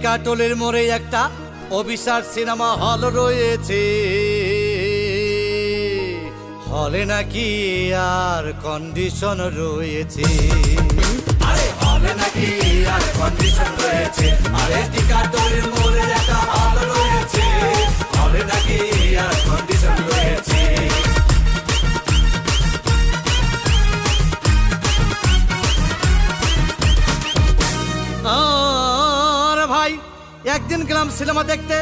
টিকাটলের মোড়ে একটা Abhisar cinema hall রয়েছে, হলে নাকি আর কন্ডিশন রয়েছে। আরে হলে নাকি আর কন্ডিশন রয়েছে, আরে টিকাটলের মোড়ে একটা হল রয়েছে, হলে নাকি আর কন্ডিশন রয়েছে। ভাই একদিন গেলাম সিনেমা দেখতে,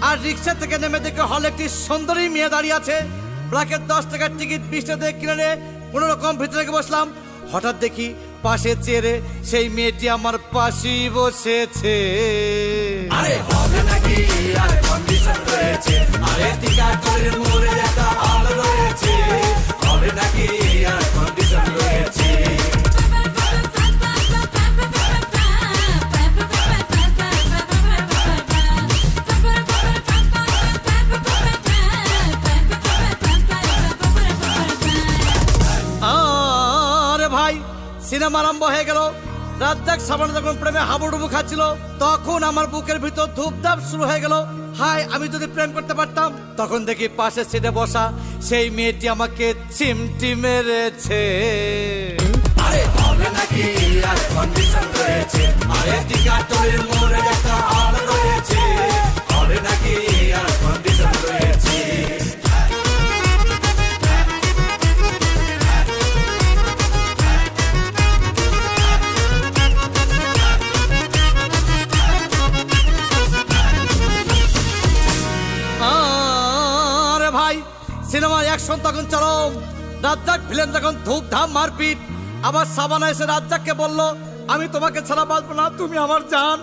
আর রিক্সা থেকে নেমে দেখে হলে একটি সুন্দরী মেয়ে দাঁড়িয়ে আছে। ব্ল্যাকের 10 টাকার টিকিট 20 টাকা কিনে নিয়ে কোনো রকম ভিতরে বসলাম। হঠাৎ দেখি পাশে চেয়ারে সেই মেয়েটি আমার পাশেই বসেছে। আরে হলে নাকি আর কন্ডিশন রয়েছে, আরে টিকাটলের মোড়ে একটা হল রয়েছে, হলে নাকি আর কন্ডিশন রয়েছে। সিনেমা আরম্ভ হয়ে গেল। রাজ্জাক সাবান যখন প্রেমে হাবুডুবু খাচ্ছিল, তখন আমার বুকের ভিতর ধূপধাপ শুরু হয়ে গেল। হাই, আমি যদি প্রেম করতে পারতাম। তখন দেখি পাশের সিটে বসা সেই মেয়েটি আমাকে চিমটি মেরেছে। আরে হলে নাকি আর কন্ডিশন রয়েছে, আরে টিকাটলের মোড়ে একটা হল রয়েছে, হলে নাকি আর কন্ডিশন রয়েছে। সিনেমার অ্যাকশন তখন চরম। রাজ্জাক ভিলেন তখন ধূপধাম মারপিট। আবার সাবানা এসে রাজ্জাককে বলল, আমি তোমাকে ছাড়া বাঁচবো না, তুমি আমার জান।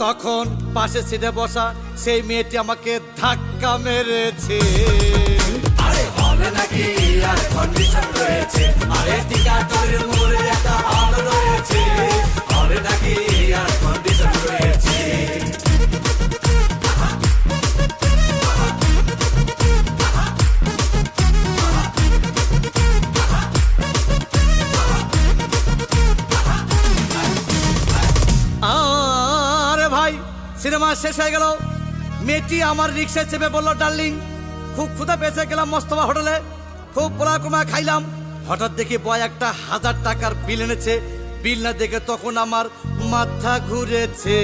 তখন পাশে সিটে বসা সেই মেয়েটি আমাকে ধাক্কা মেরেছে। আরে হলে নাকি আর কন্ডিশন রয়েছে, আরে টিকাটলের মোড়ে একটা হল রয়েছে, হলে নাকি আর কন্ডিশন রয়েছে। সিনেমা শেষ হয়ে গেল। মেয়েটি আমার রিক্সায় চেপে বললো, ডার্লিং খুব ক্ষুধা পেয়েছে, গেলাম মোস্তফা হোটেলে, খুব পোলা কুমা খাইলাম। হঠাৎ দেখি বয় একটা 1000 টাকার বিল এনেছে। বিল না দেখে তখন আমার মাথা ঘুরেছে।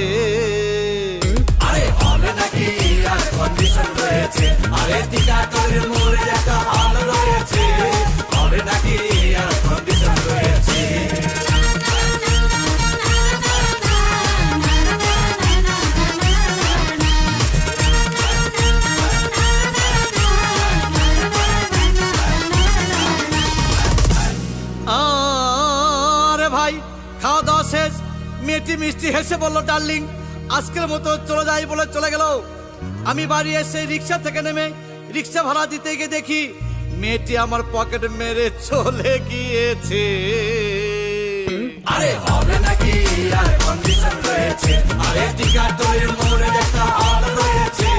আরে হলে নাকি আর কন্ডিশন রয়েছে, আরে টিকাটলের মোড়ে একটা হল রয়েছে, হলে নাকি আর কন্ডিশন রয়েছে। খাওয়া দাওয়া শেষ। মেয়েটি মিষ্টি হেসে বলল, ডার্লিং আজকের মতো চলে যাই বলে চলে গেল। আমি বাড়ি এসে রিক্সা থেকে নেমে রিক্সা ভাড়া দিতে গিয়ে দেখি মেয়েটি আমার পকেট মেরে চলে গিয়েছে। আরে হবে নাকি আর কন্ডিশন রয়েছে, আরে টিকাটলের মোড়ে একটা হল রয়েছে,